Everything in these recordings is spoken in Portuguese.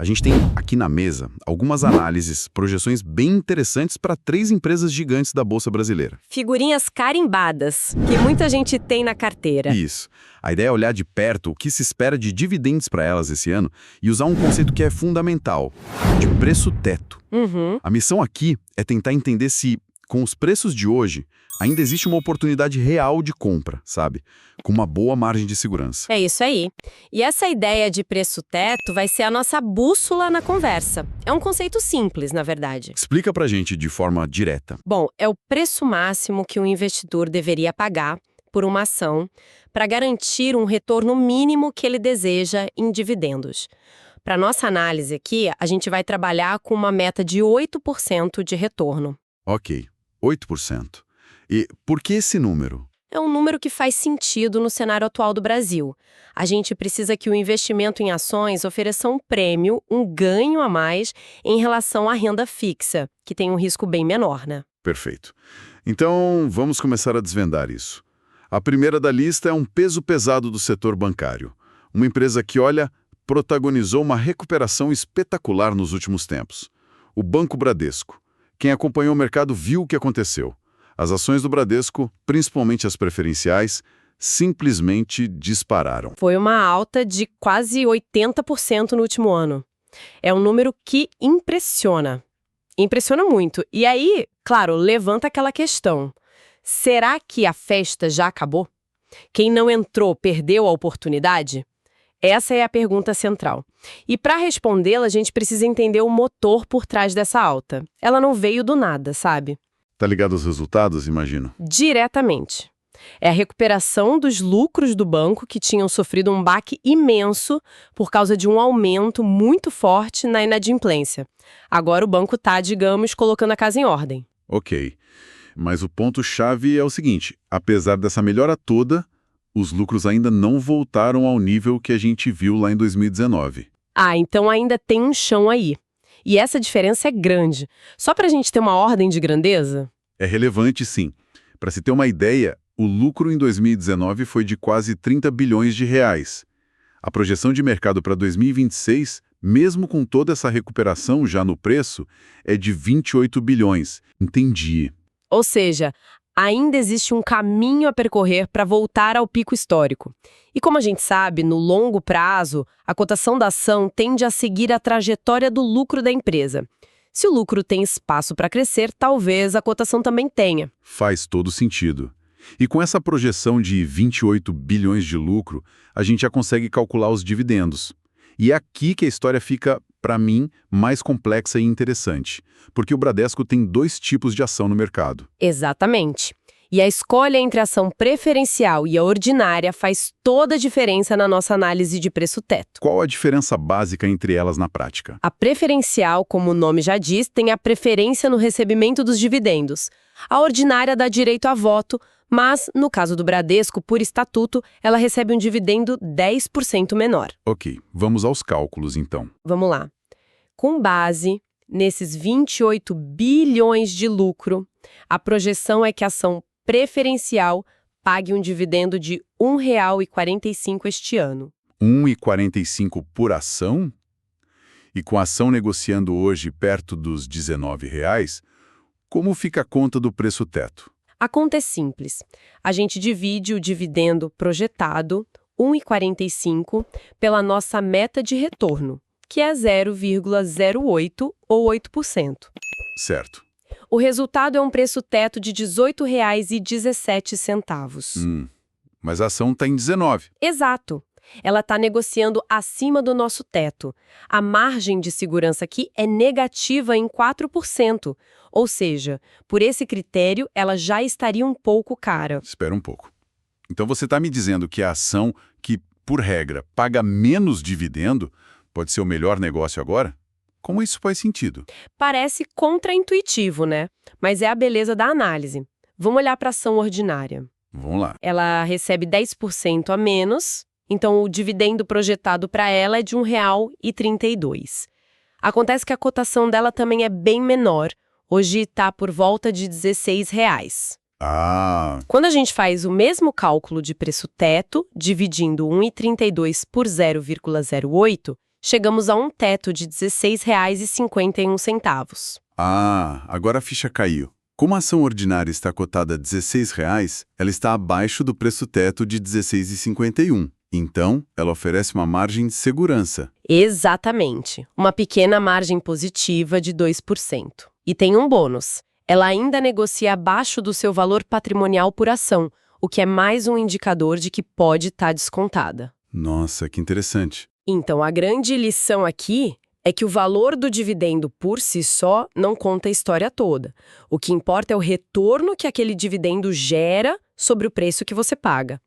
A gente tem aqui na mesa algumas análises, projeções bem interessantes para 3 empresas gigantes da Bolsa Brasileira. Figurinhas carimbadas, que muita gente tem na carteira. Isso. A ideia é olhar de perto o que se espera de dividendos para elas esse ano e usar um conceito que é fundamental, de preço-teto. A missão aqui é tentar entender se, com os preços de hoje, ainda existe uma oportunidade real de compra, sabe? Com uma boa margem de segurança. É isso aí. E essa ideia de preço-teto vai ser a nossa bússola na conversa. É um conceito simples, na verdade. Explica pra gente de forma direta. Bom, é o preço máximo que um investidor deveria pagar por uma ação para garantir um retorno mínimo que ele deseja em dividendos. Para nossa análise aqui, a gente vai trabalhar com uma meta de 8% de retorno. Ok, 8%. E por que esse número? É um número que faz sentido no cenário atual do Brasil. A gente precisa que o investimento em ações ofereça um prêmio, um ganho a mais em relação à renda fixa, que tem um risco bem menor, né? Perfeito. Então, vamos começar a desvendar isso. A primeira da lista é um peso pesado do setor bancário. Uma empresa que, olha, protagonizou uma recuperação espetacular nos últimos tempos. O Banco Bradesco. Quem acompanhou o mercado viu o que aconteceu. As ações do Bradesco, principalmente as preferenciais, simplesmente dispararam. Foi uma alta de quase 80% no último ano. É um número que impressiona. Impressiona muito. E aí, claro, levanta aquela questão. Será que a festa já acabou? Quem não entrou perdeu a oportunidade? Essa é a pergunta central. E para respondê-la, a gente precisa entender o motor por trás dessa alta. Ela não veio do nada, sabe? Tá ligado aos resultados, imagino? Diretamente. É a recuperação dos lucros do banco que tinham sofrido um baque imenso por causa de um aumento muito forte na inadimplência. Agora o banco tá, digamos, colocando a casa em ordem. Ok. Mas o ponto-chave é o seguinte, apesar dessa melhora toda, os lucros ainda não voltaram ao nível que a gente viu lá em 2019. Ah, então ainda tem um chão aí. E essa diferença é grande. Só para a gente ter uma ordem de grandeza? É relevante, sim. Para se ter uma ideia, o lucro em 2019 foi de quase 30 bilhões de reais. A projeção de mercado para 2026, mesmo com toda essa recuperação já no preço, é de 28 bilhões. Entendi. Ou seja, ainda existe um caminho a percorrer para voltar ao pico histórico. E como a gente sabe, no longo prazo, a cotação da ação tende a seguir a trajetória do lucro da empresa. Se o lucro tem espaço para crescer, talvez a cotação também tenha. Faz todo sentido. E com essa projeção de 28 bilhões de lucro, a gente já consegue calcular os dividendos. E é aqui que a história fica, para mim, mais complexa e interessante. Porque o Bradesco tem 2 tipos de ação no mercado. Exatamente. E a escolha entre a ação preferencial e a ordinária faz toda a diferença na nossa análise de preço-teto. Qual a diferença básica entre elas na prática? A preferencial, como o nome já diz, tem a preferência no recebimento dos dividendos. A ordinária dá direito a voto, mas, no caso do Bradesco, por estatuto, ela recebe um dividendo 10% menor. Ok, vamos aos cálculos então. Vamos lá. Com base nesses 28 bilhões de lucro, a projeção é que a ação preferencial pague um dividendo de R$ 1,45 este ano. R$ 1,45 por ação? E com a ação negociando hoje perto dos R$ 19,00, como fica a conta do preço-teto? A conta é simples. A gente divide o dividendo projetado, R$ 1,45, pela nossa meta de retorno, que é 0,08 ou 8%. Certo. O resultado é um preço-teto de R$ 18,17. Mas a ação está em 19. Exato. Ela está negociando acima do nosso teto. A margem de segurança aqui é negativa em 4%. Ou seja, por esse critério, ela já estaria um pouco cara. Espera um pouco. Então você está me dizendo que a ação que, por regra, paga menos dividendo pode ser o melhor negócio agora? Como isso faz sentido? Parece contraintuitivo, né? Mas é a beleza da análise. Vamos olhar para a ação ordinária. Vamos lá. Ela recebe 10% a menos, então o dividendo projetado para ela é de R$ 1,32. Acontece que a cotação dela também é bem menor. Hoje está por volta de R$ 16,00. Ah, Quando a gente faz o mesmo cálculo de preço-teto, dividindo 1,32 por 0,08, chegamos a um teto de R$ 16,51. Ah, agora a ficha caiu. Como a ação ordinária está cotada a R$ 16, ela está abaixo do preço teto de R$ 16,51. Então, ela oferece uma margem de segurança. Exatamente. Uma pequena margem positiva de 2%. E tem um bônus. Ela ainda negocia abaixo do seu valor patrimonial por ação, o que é mais um indicador de que pode estar descontada. Nossa, que interessante. Então, a grande lição aqui é que o valor do dividendo por si só não conta a história toda. O que importa é o retorno que aquele dividendo gera sobre o preço que você paga.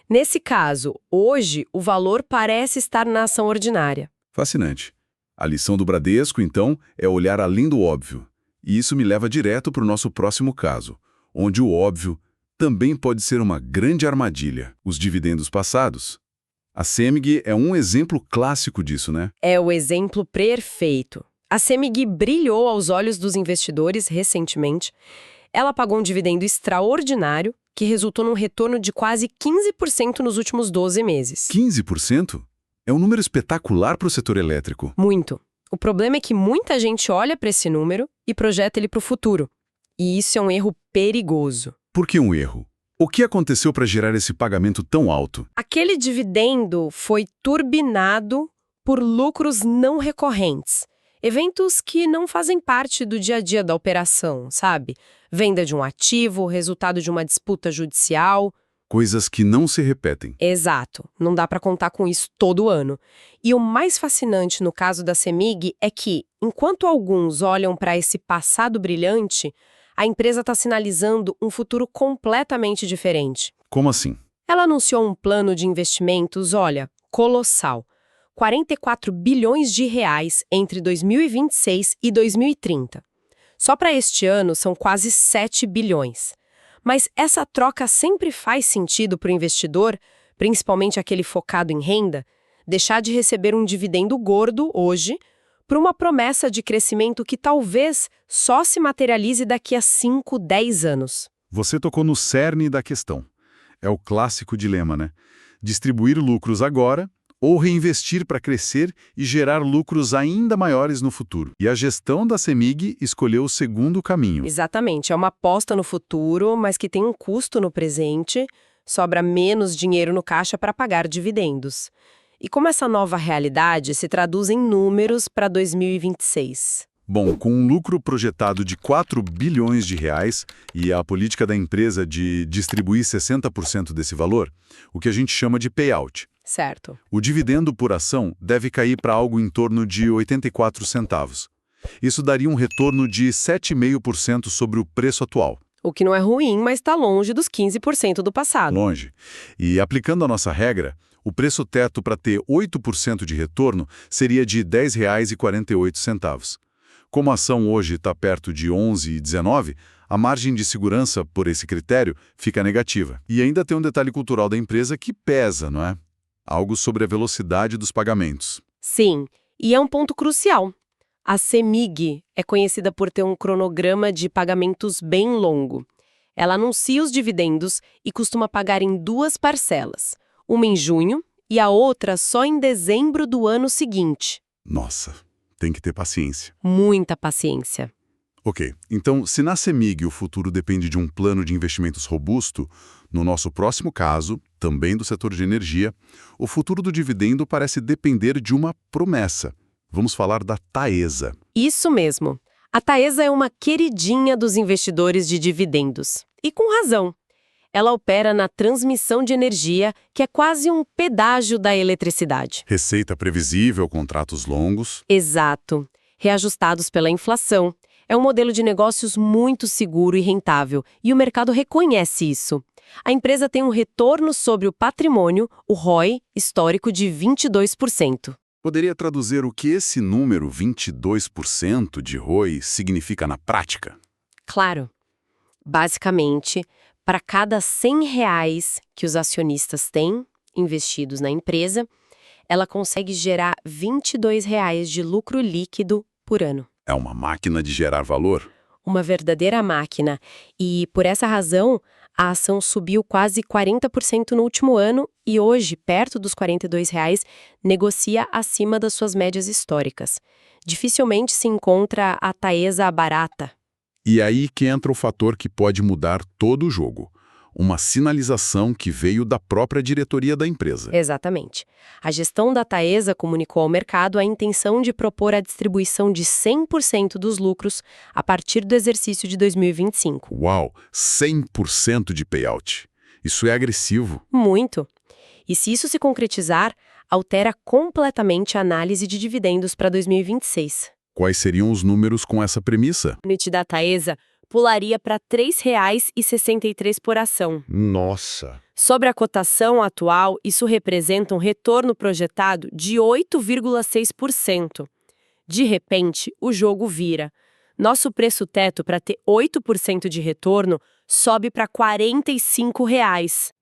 Nesse caso, hoje, o valor parece estar na ação ordinária. Fascinante. A lição do Bradesco, então, é olhar além do óbvio. E isso me leva direto para o nosso próximo caso, onde o óbvio também pode ser uma grande armadilha, os dividendos passados. A CEMIG é um exemplo clássico disso, né? É o exemplo perfeito. A CEMIG brilhou aos olhos dos investidores recentemente. Ela pagou um dividendo extraordinário que resultou num retorno de quase 15% nos últimos 12 meses. 15%? É um número espetacular para o setor elétrico. Muito. O problema é que muita gente olha para esse número e projeta ele para o futuro. E isso é um erro perigoso. Por que um erro? O que aconteceu para gerar esse pagamento tão alto? Aquele dividendo foi turbinado por lucros não recorrentes. Eventos que não fazem parte do dia a dia da operação, sabe? Venda de um ativo, resultado de uma disputa judicial. Coisas que não se repetem. Exato. Não dá para contar com isso todo ano. E o mais fascinante no caso da CEMIG é que, enquanto alguns olham para esse passado brilhante, a empresa está sinalizando um futuro completamente diferente. Como assim? Ela anunciou um plano de investimentos, olha, colossal. 44 bilhões de reais entre 2026 e 2030. Só para este ano são quase 7 bilhões. Mas essa troca sempre faz sentido para o investidor, principalmente aquele focado em renda, deixar de receber um dividendo gordo hoje por uma promessa de crescimento que talvez só se materialize daqui a 5, 10 anos. Você tocou no cerne da questão. É o clássico dilema, né? Distribuir lucros agora ou reinvestir para crescer e gerar lucros ainda maiores no futuro. E a gestão da CEMIG escolheu o segundo caminho. Exatamente, é uma aposta no futuro, mas que tem um custo no presente, sobra menos dinheiro no caixa para pagar dividendos. E como essa nova realidade se traduz em números para 2026? Bom, com um lucro projetado de 4 bilhões de reais e a política da empresa de distribuir 60% desse valor, o que a gente chama de payout. Certo. O dividendo por ação deve cair para algo em torno de 84 centavos. Isso daria um retorno de 7,5% sobre o preço atual. O que não é ruim, mas está longe dos 15% do passado. Longe. E aplicando a nossa regra, o preço teto para ter 8% de retorno seria de R$ 10,48. Como a ação hoje está perto de 11,19, a margem de segurança, por esse critério, fica negativa. E ainda tem um detalhe cultural da empresa que pesa, não é? Algo sobre a velocidade dos pagamentos. Sim, e é um ponto crucial. A CEMIG é conhecida por ter um cronograma de pagamentos bem longo. Ela anuncia os dividendos e costuma pagar em 2 parcelas, uma em junho e a outra só em dezembro do ano seguinte. Nossa, tem que ter paciência. Muita paciência. Ok, então se na CEMIG o futuro depende de um plano de investimentos robusto, no nosso próximo caso, também do setor de energia, o futuro do dividendo parece depender de uma promessa. Vamos falar da Taesa. Isso mesmo. A Taesa é uma queridinha dos investidores de dividendos. E com razão. Ela opera na transmissão de energia, que é quase um pedágio da eletricidade. Receita previsível, contratos longos. Exato. Reajustados pela inflação. É um modelo de negócios muito seguro e rentável, e o mercado reconhece isso. A empresa tem um retorno sobre o patrimônio, o ROI, histórico de 22%. Poderia traduzir o que esse número 22% de ROI significa na prática? Claro. Basicamente, para cada R$ 100 que os acionistas têm investidos na empresa, ela consegue gerar R$ 22 de lucro líquido por ano. É uma máquina de gerar valor? Uma verdadeira máquina. E, por essa razão, A ação subiu quase 40% no último ano e hoje, perto dos R$ 42, negocia acima das suas médias históricas. Dificilmente se encontra a Taesa barata. E aí que entra o fator que pode mudar todo o jogo. Uma sinalização que veio da própria diretoria da empresa. Exatamente. A gestão da Taesa comunicou ao mercado a intenção de propor a distribuição de 100% dos lucros a partir do exercício de 2025. Uau, 100% de payout. Isso é agressivo. Muito. E se isso se concretizar, altera completamente a análise de dividendos para 2026. Quais seriam os números com essa premissa? O NIT da Taesa pularia para R$ 3,63 por ação. Nossa! Sobre a cotação atual, isso representa um retorno projetado de 8,6%. De repente, o jogo vira. Nosso preço-teto para ter 8% de retorno sobe para R$ 45.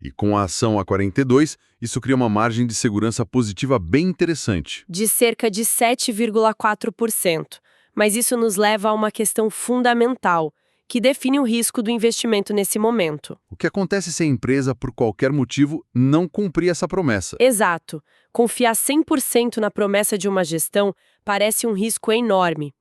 E com a ação a 42, isso cria uma margem de segurança positiva bem interessante. De cerca de 7,4%. Mas isso nos leva a uma questão fundamental, que define o risco do investimento nesse momento. O que acontece se a empresa, por qualquer motivo, não cumprir essa promessa? Exato. Confiar 100% na promessa de uma gestão parece um risco enorme.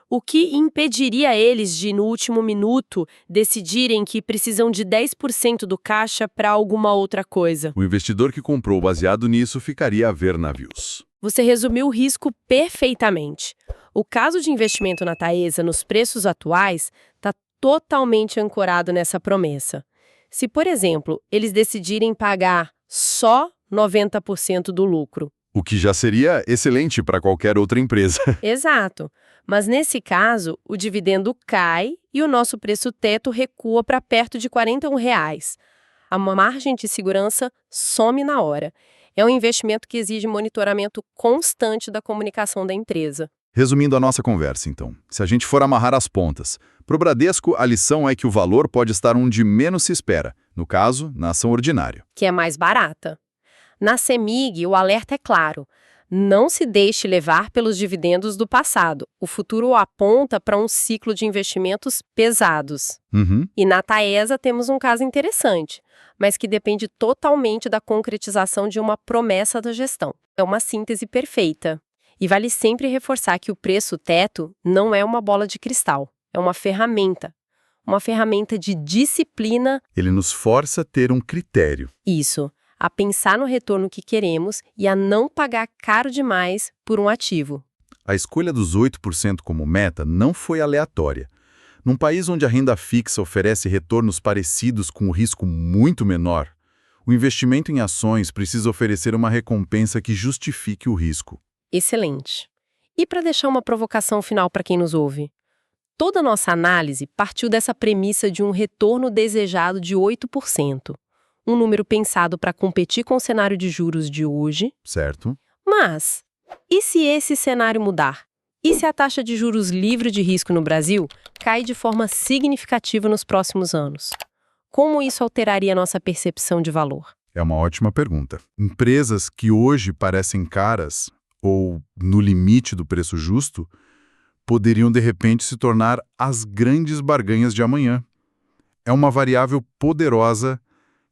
O que impediria eles de, no último minuto, decidirem que precisam de 10% do caixa para alguma outra coisa? O investidor que comprou baseado nisso ficaria a ver navios. Você resumiu o risco perfeitamente. O caso de investimento na Taesa nos preços atuais está totalmente ancorado nessa promessa. Se, por exemplo, eles decidirem pagar só 90% do lucro. O que já seria excelente para qualquer outra empresa. Exato. Mas nesse caso, o dividendo cai e o nosso preço-teto recua para perto de R$ 41. A margem de segurança some na hora. É um investimento que exige monitoramento constante da comunicação da empresa. Resumindo a nossa conversa, então, se a gente for amarrar as pontas, para o Bradesco, a lição é que o valor pode estar onde menos se espera, no caso, na ação ordinária. Que é mais barata. Na CEMIG, o alerta é claro. Não se deixe levar pelos dividendos do passado. O futuro aponta para um ciclo de investimentos pesados. E na Taesa temos um caso interessante, mas que depende totalmente da concretização de uma promessa da gestão. É uma síntese perfeita. E vale sempre reforçar que o preço-teto não é uma bola de cristal, é uma ferramenta de disciplina. Ele nos força a ter um critério. Isso, a pensar no retorno que queremos e a não pagar caro demais por um ativo. A escolha dos 8% como meta não foi aleatória. Num país onde a renda fixa oferece retornos parecidos com um risco muito menor, o investimento em ações precisa oferecer uma recompensa que justifique o risco. Excelente. E para deixar uma provocação final para quem nos ouve, toda a nossa análise partiu dessa premissa de um retorno desejado de 8%, um número pensado para competir com o cenário de juros de hoje. Certo. Mas, e se esse cenário mudar? E se a taxa de juros livre de risco no Brasil cai de forma significativa nos próximos anos? Como isso alteraria a nossa percepção de valor? É uma ótima pergunta. Empresas que hoje parecem caras ou no limite do preço justo, poderiam de repente se tornar as grandes barganhas de amanhã. É uma variável poderosa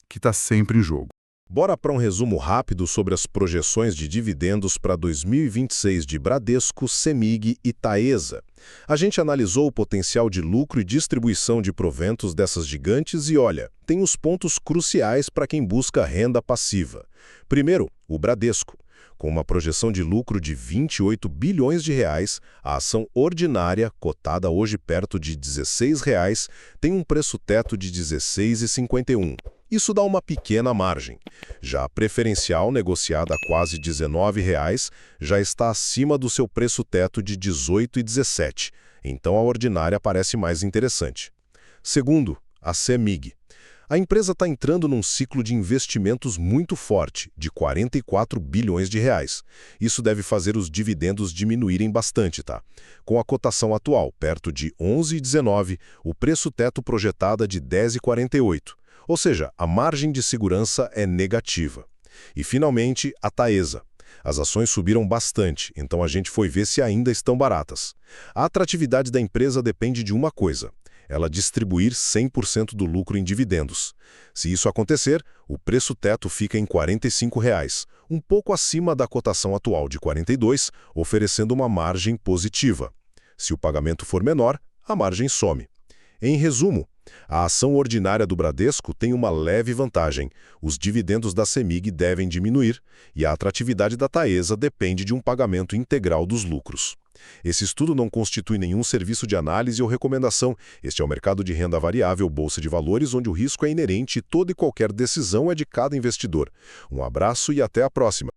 que está sempre em jogo. Bora para um resumo rápido sobre as projeções de dividendos para 2026 de Bradesco, CEMIG e Taesa. A gente analisou o potencial de lucro e distribuição de proventos dessas gigantes e olha, tem os pontos cruciais para quem busca renda passiva. Primeiro, o Bradesco. Com uma projeção de lucro de R$ 28 bilhões, a ação ordinária, cotada hoje perto de R$ 16, tem um preço-teto de R$ 16,51. Isso dá uma pequena margem. Já a preferencial, negociada a quase R$ 19, já está acima do seu preço-teto de R$ 18,17. Então a ordinária parece mais interessante. Segundo, a CEMIG. A empresa está entrando num ciclo de investimentos muito forte, de R$ 44 bilhões. Isso deve fazer os dividendos diminuírem bastante, tá? Com a cotação atual, perto de R$ 11,19, o preço-teto projetado é de R$ 10,48. Ou seja, a margem de segurança é negativa. E, finalmente, a Taesa. As ações subiram bastante, então a gente foi ver se ainda estão baratas. A atratividade da empresa depende de uma coisa. ela distribuir 100% do lucro em dividendos. Se isso acontecer, o preço teto fica em R$ 45, um pouco acima da cotação atual de 42, oferecendo uma margem positiva. Se o pagamento for menor, a margem some. Em resumo, a ação ordinária do Bradesco tem uma leve vantagem. Os dividendos da CEMIG devem diminuir e a atratividade da Taesa depende de um pagamento integral dos lucros. Esse estudo não constitui nenhum serviço de análise ou recomendação. Este é o mercado de renda variável Bolsa de Valores, onde o risco é inerente e toda e qualquer decisão é de cada investidor. Um abraço e até a próxima.